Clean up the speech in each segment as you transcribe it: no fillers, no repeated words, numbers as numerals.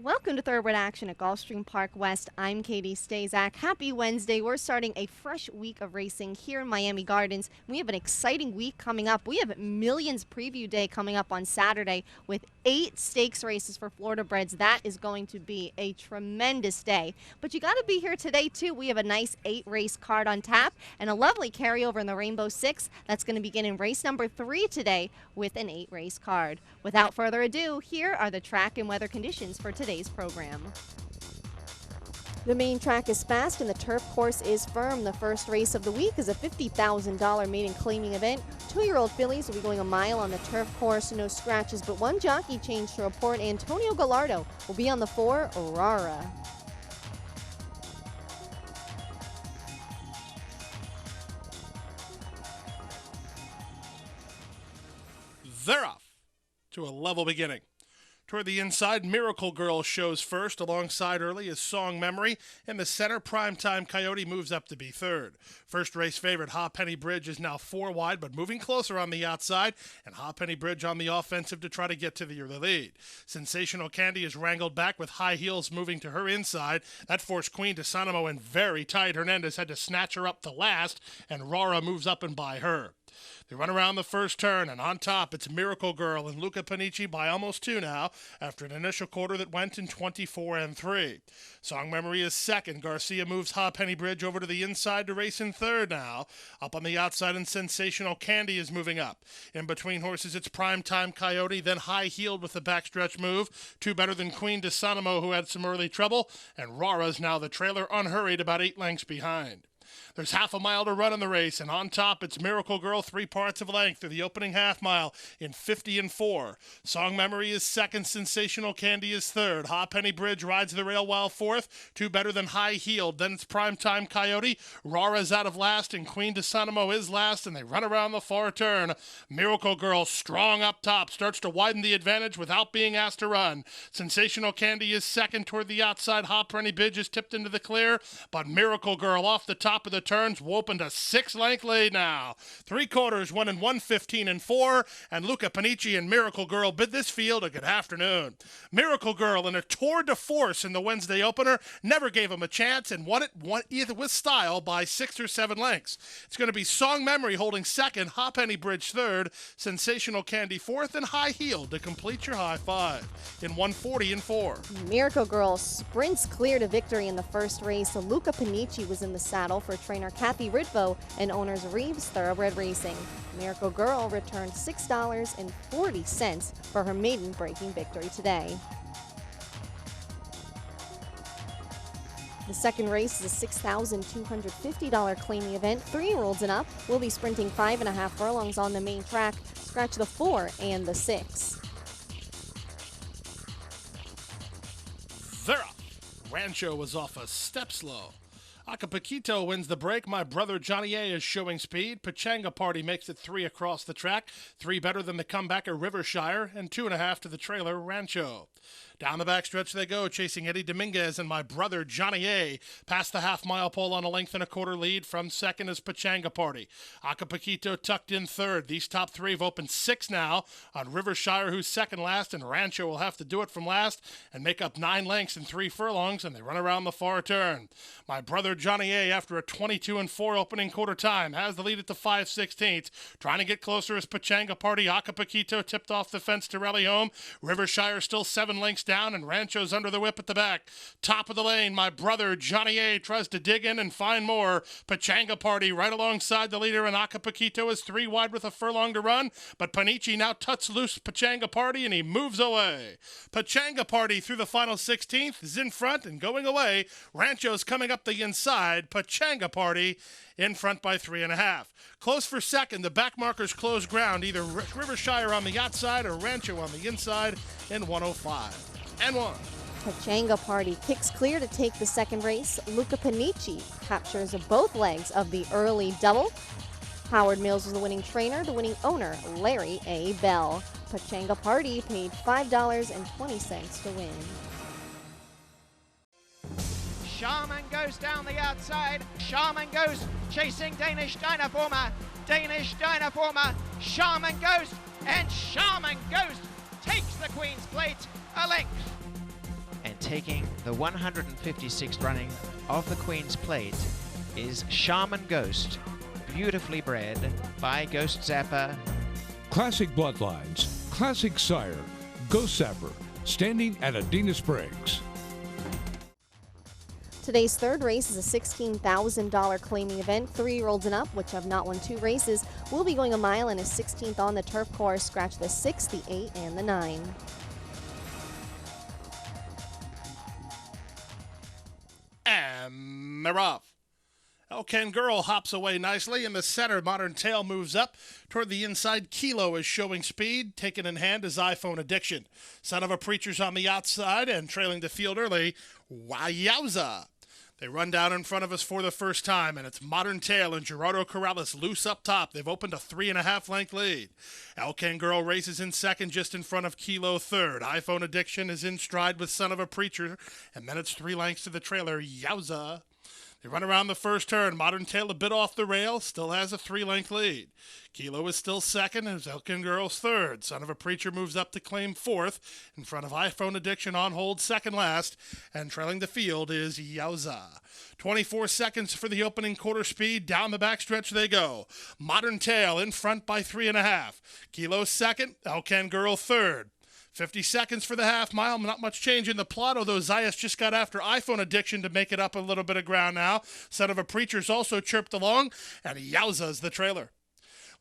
Welcome to Thoroughbred Action at Gulfstream Park West. I'm Katie Stazak. Happy Wednesday. We're starting a fresh week of racing here in Miami Gardens. We have an exciting week coming up. We have Millions Preview Day coming up on Saturday with 8 stakes races for Florida breds. That is going to be a tremendous day. But you got to be here today, too. We have a nice 8-race card on tap and a lovely carryover in the Rainbow Six. That's going to begin in race number 3 today with an 8-race card. Without further ado, here are the track and weather conditions for today's program. The main track is fast and the turf course is firm. The first race of the week is a $50,000 maiden claiming event. 2-year-old fillies will be going a mile on the turf course, no scratches, but one jockey change to report. Antonio Gallardo will be on the 4, Aurora. They're off to a level beginning. Toward the inside, Miracle Girl shows first. Alongside early is Song Memory. In the center, Primetime Coyote moves up to be third. First race favorite, Penny Bridge, is now 4 wide, but moving closer on the outside. And Penny Bridge on the offensive to try to get to the early lead. Sensational Candy is wrangled back with High Heels moving to her inside. That forced Queen DeSanimo in very tight. Hernandez had to snatch her up to last, and Rara moves up and by her. They run around the first turn, and on top, it's Miracle Girl and Luca Panici by almost 2 now, after an initial quarter that went in 24 3. Song Memory is second. Garcia moves Penny Bridge over to the inside to race in third now. Up on the outside, and Sensational Candy is moving up. In between horses, it's Primetime Coyote, then High Heeled with the backstretch move. 2 better than Queen DeSanimo, who had some early trouble, and Rara's now the trailer, unhurried, about 8 lengths behind. There's half a mile to run in the race, and on top, it's Miracle Girl 3 parts of length through the opening half mile in 50 4. Song Memory is second. Sensational Candy is third. Penny Bridge rides the rail while fourth. 2 better than High Heeled. Then it's Primetime Coyote. Rara's out of last, and Queen DeSanimo is last, and they run around the far turn. Miracle Girl, strong up top, starts to widen the advantage without being asked to run. Sensational Candy is second. Toward the outside, Penny Bridge is tipped into the clear, but Miracle Girl off the top of the turns will open to 6-length lead now. 3 quarters, 1 in 1:15 4, and Luca Panici and Miracle Girl bid this field a good afternoon. Miracle Girl, in a tour de force in the Wednesday opener, never gave him a chance and won either with style by 6 or 7 lengths. It's going to be Song Memory holding second, Penny Bridge third, Sensational Candy fourth, and High Heel to complete your high 5 in 1:40 4. Miracle Girl sprints clear to victory in the first race. Luca Panici was in the saddle for trainer Kathy Ridvo and owners Reeves Thoroughbred Racing. Miracle Girl returned $6.40 for her maiden breaking victory today. The second race is a $6,250 claiming event. 3-year-olds and up will be sprinting 5.5 furlongs on the main track. Scratch the 4 and the 6. They're up. Rancho was off a step slow. Acapulco wins the break. My Brother Johnny A is showing speed. Pachanga Party makes it 3 across the track. 3 better than the comebacker Rivershire, and 2.5 to the trailer Rancho. Down the backstretch they go, chasing Eddie Dominguez and My Brother Johnny A. Past the half-mile pole on a 1.25 lead. From second is Pachanga Party. Acapulco tucked in third. These top 3 have opened 6 now on Rivershire, who's second last, and Rancho will have to do it from last and make up 9 lengths in 3 furlongs, and they run around the far turn. My Brother Johnny A, after a 22 4 opening quarter time, has the lead at the 5/16. Trying to get closer is Pachanga Party. Acapulco tipped off the fence to rally home. Rivershire still 7 lengths down, and Rancho's under the whip at the back. Top of the lane, My Brother Johnny A tries to dig in and find more. Pachanga Party right alongside the leader, and Acapulco is 3 wide with a furlong to run, but Panici now tucks loose Pachanga Party, and he moves away. Pachanga Party through the final 16th is in front and going away. Rancho's coming up the inside. Pachanga Party in front by 3.5. Close for second. The back markers close ground. Either Rivershire on the outside or Rancho on the inside in 105. And 1. Pachanga Party kicks clear to take the second race. Luca Panici captures both legs of the early double. Howard Mills was the winning trainer, the winning owner, Larry A. Bell. Pachanga Party paid $5.20 to win. Shaman goes down the outside. Shaman goes chasing Danish Dynaformer. Danish Dynaformer. Shaman goes, and Shaman goes. Takes the Queen's Plate a length. And taking the 156th running of the Queen's Plate is Shaman Ghost, beautifully bred by Ghost Zapper. Classic Bloodlines, Classic Sire, Ghost Zapper, standing at Adena Springs. Today's third race is a $16,000 claiming event. 3-year-olds and up, which have not won 2 races, will be going a mile and a 16th on the turf course. Scratch the 6, the 8, and the 9. And they're off. Elkan Girl hops away nicely. In the center, Modern Tale moves up. Toward the inside, Kilo is showing speed. Taken in hand is iPhone Addiction. Son of a Preacher's on the outside and trailing the field early. Wowza! They run down in front of us for the first time, and it's Modern Tale and Gerardo Corrales loose up top. They've opened a 3.5-length lead. Elkan Girl races in second, just in front of Kilo third. iPhone Addiction is in stride with Son of a Preacher, and then it's 3 lengths to the trailer. Yowza! They run around the first turn. Modern Tale a bit off the rail, still has a 3-length lead. Kilo is still second, and Elkan Girl's third. Son of a Preacher moves up to claim fourth, in front of iPhone Addiction on hold second last, and trailing the field is Yowza. 24 seconds for the opening quarter speed. Down the backstretch they go. Modern Tale in front by 3.5. Kilo second, Elkan Girl third. 50 seconds for the half mile. Not much change in the plot, although Zayas just got after iPhone Addiction to make it up a little bit of ground now. Son of a Preacher's also chirped along, and Yowza's the trailer.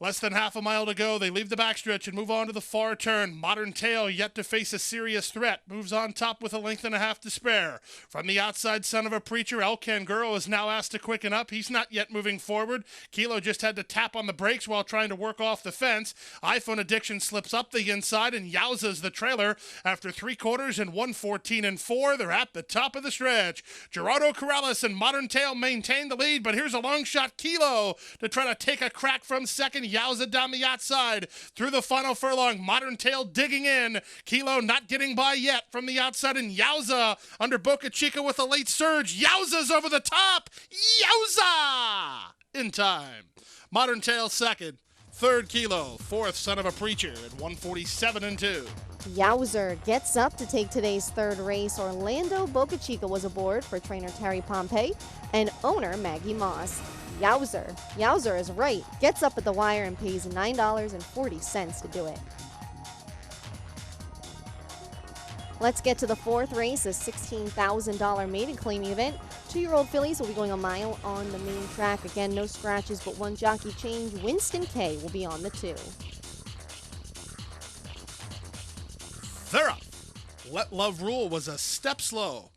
Less than half a mile to go. They leave the backstretch and move on to the far turn. Modern Tale yet to face a serious threat. Moves on top with a length and a half to spare. From the outside, Son of a Preacher, Elkan Girl is now asked to quicken up. He's not yet moving forward. Kilo just had to tap on the brakes while trying to work off the fence. iPhone Addiction slips up the inside, and Yowza's the trailer. After 3 quarters and 1:14 and 4, they're at the top of the stretch. Gerardo Corrales and Modern Tale maintain the lead, but here's a long shot Kilo to try to take a crack from second. Yowza down the outside through the final furlong. Modern Tale digging in. Kilo not getting by yet from the outside, and Yowza under Boca Chica with a late surge. Yowza's over the top. Yowza in time. Modern Tale second. Third, Kilo. Fourth, Son of a Preacher at 1:47 and 2. Yowzer gets up to take today's third race. Orlando Boca Chica was aboard for trainer Terry Pompey and owner Maggie Moss. Yowzer is right, gets up at the wire and pays $9.40 to do it. Let's get to the fourth race, a $16,000 maiden claiming event. 2-year-old fillies will be going a mile on the main track. Again, no scratches, but 1 jockey change. Winston K will be on the 2. They're up. Let Love Rule was a step slow.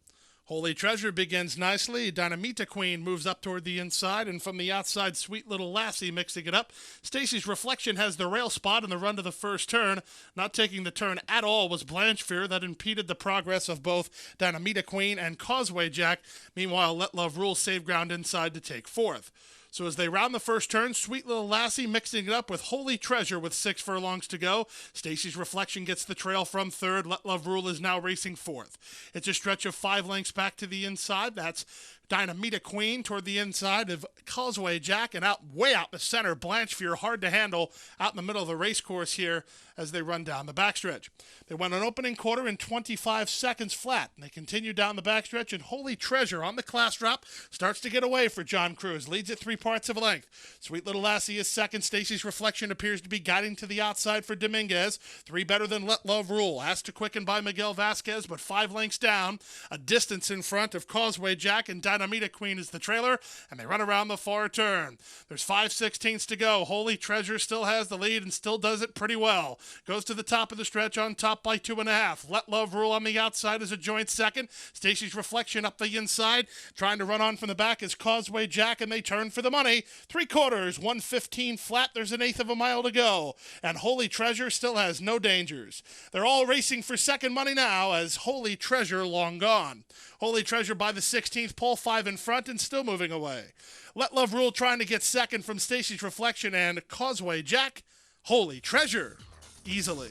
Holy Treasure begins nicely. Dynamita Queen moves up toward the inside, and from the outside, Sweet Little Lassie mixing it up. Stacy's Reflection has the rail spot in the run to the first turn. Not taking the turn at all was Blanchefear. That impeded the progress of both Dynamita Queen and Causeway Jack. Meanwhile, Let Love Rule saved ground inside to take fourth. So as they round the first turn, Sweet Little Lassie mixing it up with Holy Treasure with 6 furlongs to go. Stacy's Reflection gets the trail from third. Let Love Rule is now racing fourth. It's a stretch of 5 lengths back to the inside. That's Dynamita Queen toward the inside of Causeway Jack, and way out the center, Blanchefear, hard to handle out in the middle of the race course here as they run down the backstretch. They went an opening quarter in 25 seconds flat, and they continue down the backstretch, and Holy Treasure on the class drop starts to get away for John Cruz, leads at 3 parts of a length. Sweet Little Lassie is second. Stacy's Reflection appears to be guiding to the outside for Dominguez. 3 better than Let Love Rule, asked to quicken by Miguel Vasquez, but 5 lengths down, a distance in front of Causeway Jack, and Dynamita Queen is the trailer, and they run around the far turn. There's 5/16 to go. Holy Treasure still has the lead and still does it pretty well. Goes to the top of the stretch on top by 2.5. Let Love Rule on the outside is a joint second. Stacy's Reflection up the inside, trying to run on from the back is Causeway Jack, and they turn for the money. 3 quarters, 1:15 flat. There's an 1/8 of a mile to go, and Holy Treasure still has no dangers. They're all racing for second money now as Holy Treasure long gone. Holy Treasure by the 16th pole, 5 in front and still moving away. Let Love Rule trying to get second from Stacy's Reflection and Causeway Jack. Holy Treasure easily.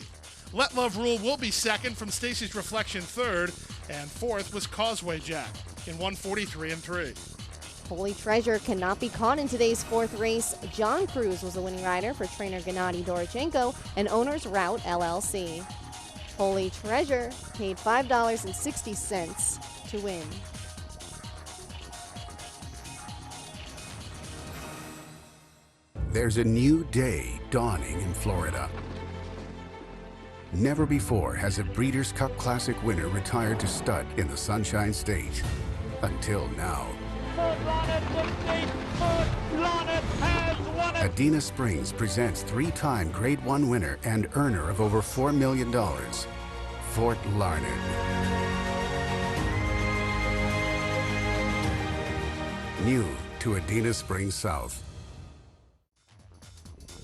Let Love Rule will be second from Stacy's Reflection third, and fourth was Causeway Jack in 1:43 and 3. Holy Treasure cannot be caught in today's fourth race. John Cruz was the winning rider for trainer Gennady Dorochenko and owner's Route LLC. Holy Treasure paid $5.60 to win. There's a new day dawning in Florida. Never before has a Breeders' Cup Classic winner retired to stud in the Sunshine State. Until now. Adena Springs presents three-time Grade 1 winner and earner of over $4 million, Fort Larned. New to Adena Springs South.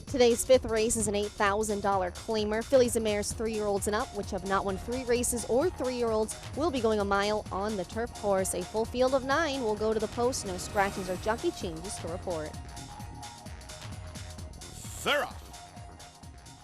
Today's fifth race is an $8,000 claimer. Fillies and Mares 3-year-olds and up, which have not won 3 races or 3-year-olds, will be going a mile on the turf course. A full field of 9 will go to the post. No scratches or jockey changes to report. They're off.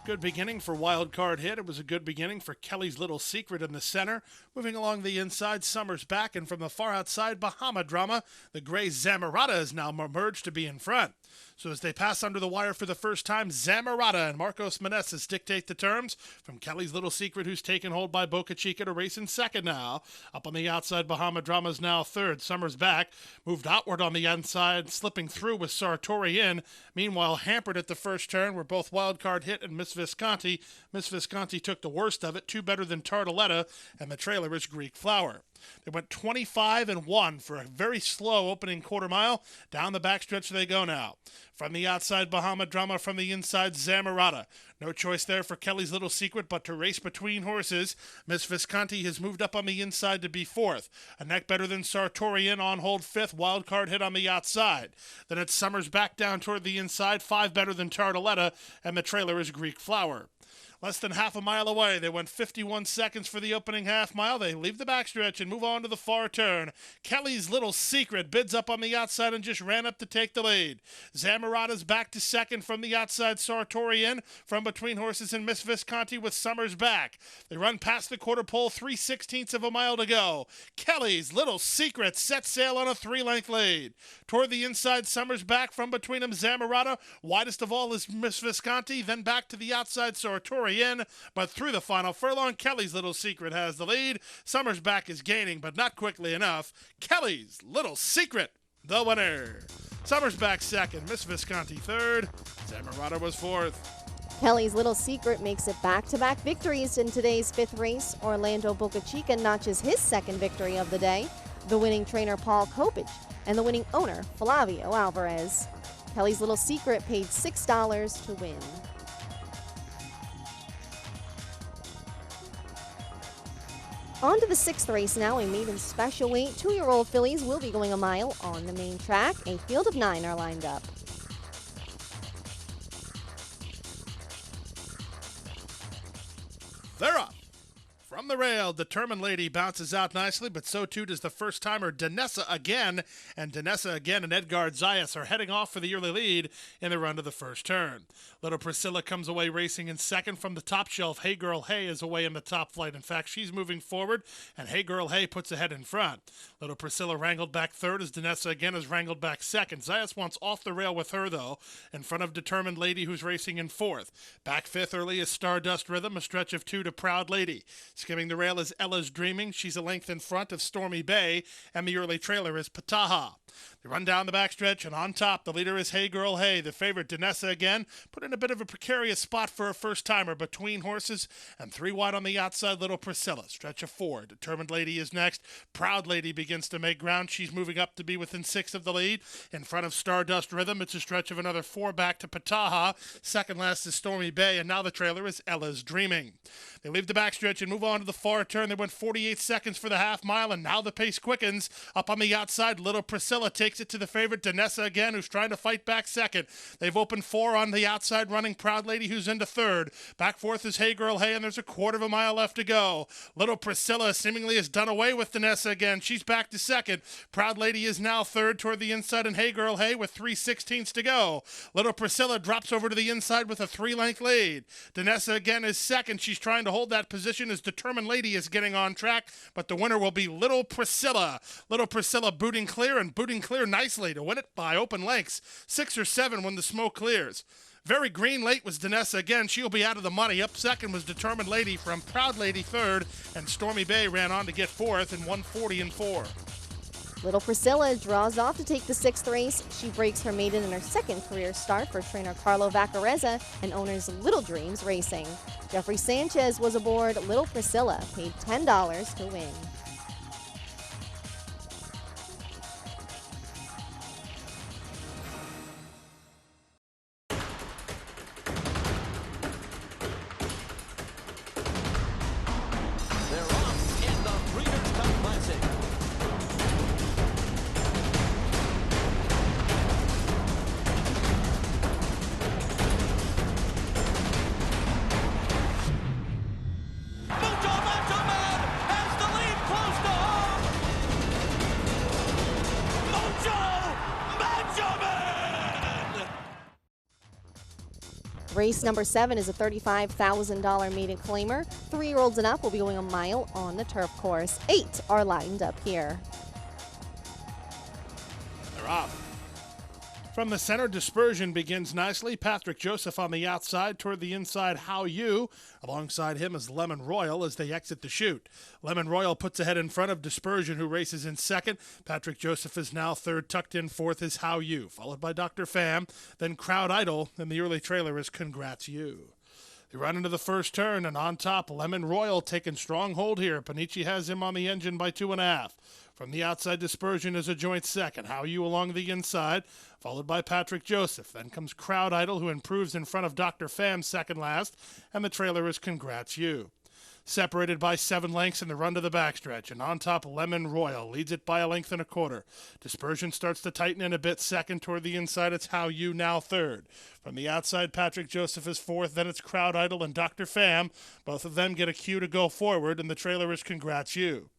Good beginning for Wild Card Hit. It was a good beginning for Kelly's Little Secret in the center. Moving along the inside, Summers back, and from the far outside, Bahama Drama. The gray Zamarata is now emerged to be in front. So as they pass under the wire for the first time, Zamarata and Marcos Meneses dictate the terms. From Kelly's Little Secret, who's taken hold by Boca Chica to race in second now. Up on the outside, Bahama Drama is now third. Summers back, moved outward on the inside, slipping through with Sartori in. Meanwhile, hampered at the first turn were both Wild Card Hit and Miss Visconti. Miss Visconti took the worst of it, 2 better than Tartaletta, and the trailer is Greek Flower. They went 25-1 for a very slow opening quarter mile. Down the backstretch they go now. From the outside, Bahama Drama. From the inside, Zamarata. No choice there for Kelly's Little Secret but to race between horses. Miss Visconti has moved up on the inside to be fourth. A neck better than Sartorian on hold fifth. Wild Card Hit on the outside. Then it's Summers back down toward the inside. 5 better than Tartaletta, and the trailer is Greek Flower. Less than half a mile away. They went 51 seconds for the opening half mile. They leave the backstretch and move on to the far turn. Kelly's Little Secret bids up on the outside and just ran up to take the lead. Zamarata's back to second from the outside. Sartorian from between horses and Miss Visconti with Summers back. They run past the quarter pole, 3/16 of a mile to go. Kelly's Little Secret set sail on a 3-length lead. Toward the inside, Summers back from between them. Zamarata, widest of all is Miss Visconti. Then back to the outside, Sartorian. In, but through the final furlong, Kelly's Little Secret has the lead. Summers back is gaining, but not quickly enough. Kelly's Little Secret, the winner. Summers back second, Miss Visconti third, Zamarata was fourth. Kelly's Little Secret makes it back-to-back victories in today's fifth race. Orlando Boca Chica notches his second victory of the day. The winning trainer, Paul Kopich, and the winning owner, Flavio Alvarez. Kelly's Little Secret paid $6 to win. On to the sixth race now, a maiden special weight. 2-year-old fillies will be going a mile on the main track. A field of 9 are lined up. They're up. From the rail, Determined Lady bounces out nicely, but so too does the first-timer Danessa again. And Danessa again and Edgard Zayas are heading off for the early lead in the run to the first turn. Little Priscilla comes away racing in second from the top shelf. Hey Girl Hey is away in the top flight. In fact, she's moving forward, and Hey Girl Hey puts ahead in front. Little Priscilla wrangled back third as Danessa again is wrangled back second. Zayas wants off the rail with her, though, in front of Determined Lady, who's racing in fourth. Back fifth early is Stardust Rhythm, a stretch of 2 to Proud Lady. Skimming the rail is Ella's Dreaming. She's a length in front of Stormy Bay, and the early trailer is Pataha. They run down the backstretch, and on top, the leader is Hey Girl Hey. The favorite, Danessa again, put in a bit of a precarious spot for a first-timer between horses, and 3 wide on the outside, Little Priscilla. Stretch of 4. Determined Lady is next. Proud Lady begins to make ground. She's moving up to be within 6 of the lead. In front of Stardust Rhythm, it's a stretch of another 4 back to Pataha. Second last is Stormy Bay, and now the trailer is Ella's Dreaming. They leave the backstretch and move on to the far turn. They went 48 seconds for the half mile, and now the pace quickens. Up on the outside, Little Priscilla takes it to the favorite, Danessa again, who's trying to fight back second. They've opened 4 on the outside, running Proud Lady, who's into third. Back fourth is Hey Girl Hey, and there's a quarter of a mile left to go. Little Priscilla seemingly has done away with Danessa again. She's back to second. Proud Lady is now third toward the inside, and Hey Girl Hey with 3/16 to go. Little Priscilla drops over to the inside with a 3-length lead. Danessa again is second. She's trying to hold that position as Determined Lady is getting on track, but the winner will be Little Priscilla. Little Priscilla booting clear and booting shooting clear nicely to win it by open lengths, 6 or 7 when the smoke clears. Very green late was Danessa again. She'll be out of the money. Up second was Determined Lady from Proud Lady third, and Stormy Bay ran on to get fourth in 140 and 4. Little Priscilla draws off to take the 6th race. She breaks her maiden in her 2nd career start for trainer Carlo Vaccarezza and owners Little Dreams Racing. Jeffrey Sanchez was aboard Little Priscilla, paid $10 to win. They're off in the Breeders' Cup Classic. Mucho Macho Man has the lead close to home. Mucho Macho Man! Race number 7 is a $35,000 maiden claimer. 3-year-olds and up will be going a mile on the turf course. 8 are lined up here. They're off. From the center, Dispersion begins nicely. Patrick Joseph on the outside. Toward the inside, How You. Alongside him is Lemon Royal as they exit the chute. Lemon Royal puts ahead in front of Dispersion, who races in second. Patrick Joseph is now third. Tucked in fourth is How You, followed by Dr. Pham. Then Crowd Idol, and the early trailer is Congrats You. They run into the first turn, and on top, Lemon Royal taking strong hold here. Panici has him on the engine by 2.5. From the outside, Dispersion is a joint second. How You along the inside, followed by Patrick Joseph. Then comes Crowd Idol, who improves in front of Dr. Pham second last, and the trailer is Congrats You. Separated by 7 lengths in the run to the backstretch, and on top, Lemon Royal leads it by 1.25 lengths. Dispersion starts to tighten in a bit second. Toward the inside, it's How You now third. From the outside, Patrick Joseph is fourth. Then it's Crowd Idol and Dr. Pham. Both of them get a cue to go forward, and the trailer is Congrats You.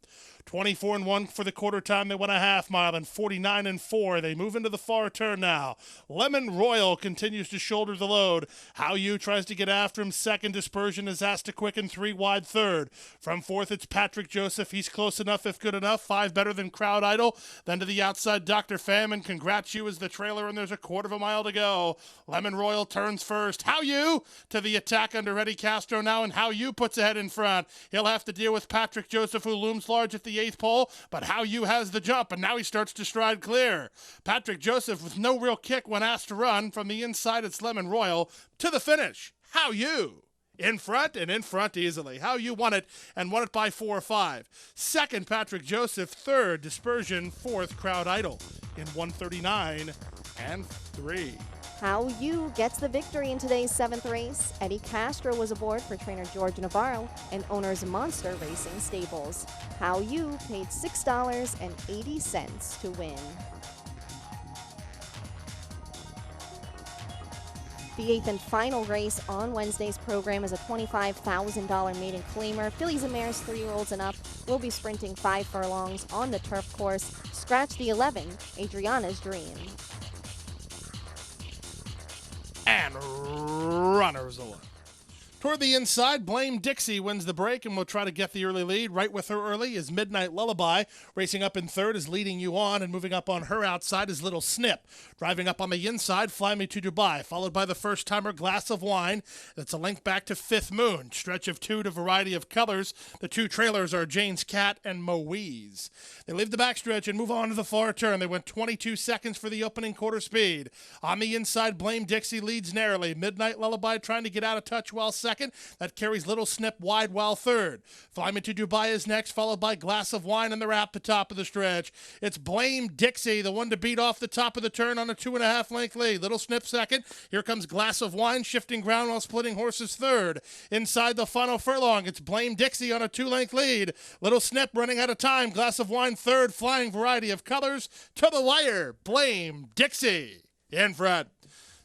24 and 1 for the quarter time. They went a half mile, and 49 and 4. They move into the far turn now. Lemon Royal continues to shoulder the load. How You tries to get after him. Second, Dispersion is asked to quicken 3 wide third. From fourth, it's Patrick Joseph. He's close enough if good enough. 5 better than Crowd Idol. Then to the outside, Dr. Pham, and Congrats You is the trailer, and there's a 1/4 mile to go. Lemon Royal turns first. How You to the attack under Eddie Castro now, and How You puts ahead in front. He'll have to deal with Patrick Joseph, who looms large at the 8th pole, but How You has the jump, and now he starts to stride clear. Patrick Joseph with no real kick when asked to run. From the inside, it's Lemon Royal to the finish. How You in front, and in front easily. How You won it, and won it by 4 or 5. Second, Patrick Joseph. Third, Dispersion. Fourth, Crowd Idol in 1:39 and 3. How You gets the victory in today's 7th race. Eddie Castro was aboard for trainer George Navarro and owners Monster Racing Stables. How You paid $6.80 to win. The 8th and final race on Wednesday's program is a $25,000 maiden claimer. Fillies and mares, 3-year-olds and up, will be sprinting 5 furlongs on the turf course. Scratch the 11, Adriana's Dream. And runners alone. Toward the inside, Blame Dixie wins the break and will try to get the early lead. Right with her early is Midnight Lullaby. Racing up in third is Leading You On, and moving up on her outside is Little Snip. Driving up on the inside, Fly Me to Dubai, followed by the first-timer Glass of Wine. That's a link back to Fifth Moon. Stretch of 2 to Variety of Colors. The 2 trailers are Jane's Cat and Moe's. They leave the backstretch and move on to the far turn. They went 22 seconds for the opening quarter speed. On the inside, Blame Dixie leads narrowly. Midnight Lullaby trying to get out of touch while second. That carries Little Snip wide while third. Fly Me to Dubai is next, followed by Glass of Wine, and they're at the top of the stretch. It's Blame Dixie, the one to beat off the top of the turn on a 2.5 length lead. Little Snip second. Here comes Glass of Wine, shifting ground while splitting horses third. Inside the final furlong, it's Blame Dixie on a 2-length lead. Little Snip running out of time. Glass of Wine third, Flying Variety of Colors to the wire. Blame Dixie in front.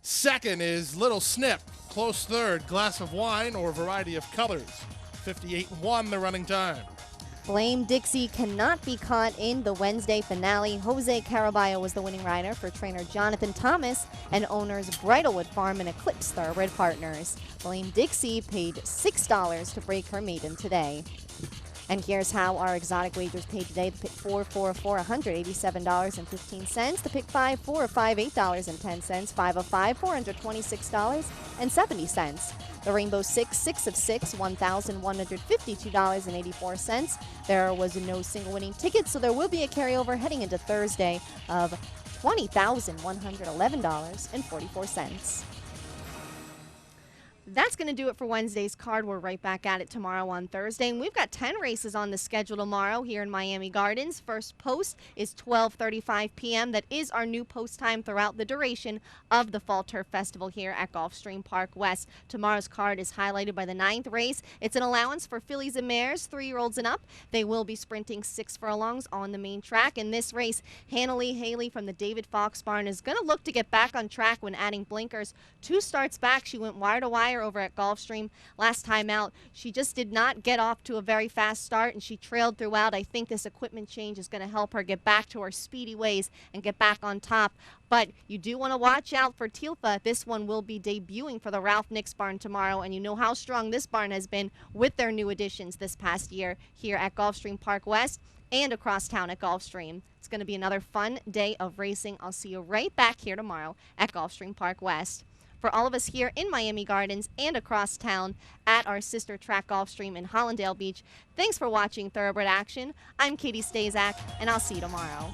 Second is Little Snip. Close third, Glass of Wine or Variety of Colors. 58-1 the running time. Blame Dixie cannot be caught in the Wednesday finale. Jose Caraballo was the winning rider for trainer Jonathan Thomas and owners Bridlewood Farm and Eclipse Thoroughbred Partners. Blame Dixie paid $6 to break her maiden today. And here's how our exotic wagers paid today. The pick 4 of 4, $187.15. The pick 5 of 5, $8.10. 5 of 5, $426.70. The Rainbow 6 of 6, $1,152.84. There was no single winning ticket, so there will be a carryover heading into Thursday of $20,111.44. That's going to do it for Wednesday's card. We're right back at it tomorrow on Thursday. And we've got 10 races on the schedule tomorrow here in Miami Gardens. First post is 12:35 p.m. That is our new post time throughout the duration of the Fall Turf Festival here at Gulfstream Park West. Tomorrow's card is highlighted by the 9th race. It's an allowance for fillies and mares, 3-year-olds and up. They will be sprinting 6 furlongs on the main track. In this race, Hannah Lee Haley from the David Fox barn is going to look to get back on track when adding blinkers. 2 starts back, she went wire to wire over at Gulfstream. Last time out, she just did not get off to a very fast start, and she trailed throughout. I think this equipment change is going to help her get back to her speedy ways and get back on top. But you do want to watch out for Tilfa. This one will be debuting for the Ralph Nix barn tomorrow, and you know how strong this barn has been with their new additions this past year here at Gulfstream Park West and across town at Gulfstream. It's going to be another fun day of racing. I'll see you right back here tomorrow at Gulfstream Park West. For all of us here in Miami Gardens and across town at our sister track Gulfstream in Hollandale Beach, thanks for watching Thoroughbred Action. I'm Katie Stazak, and I'll see you tomorrow.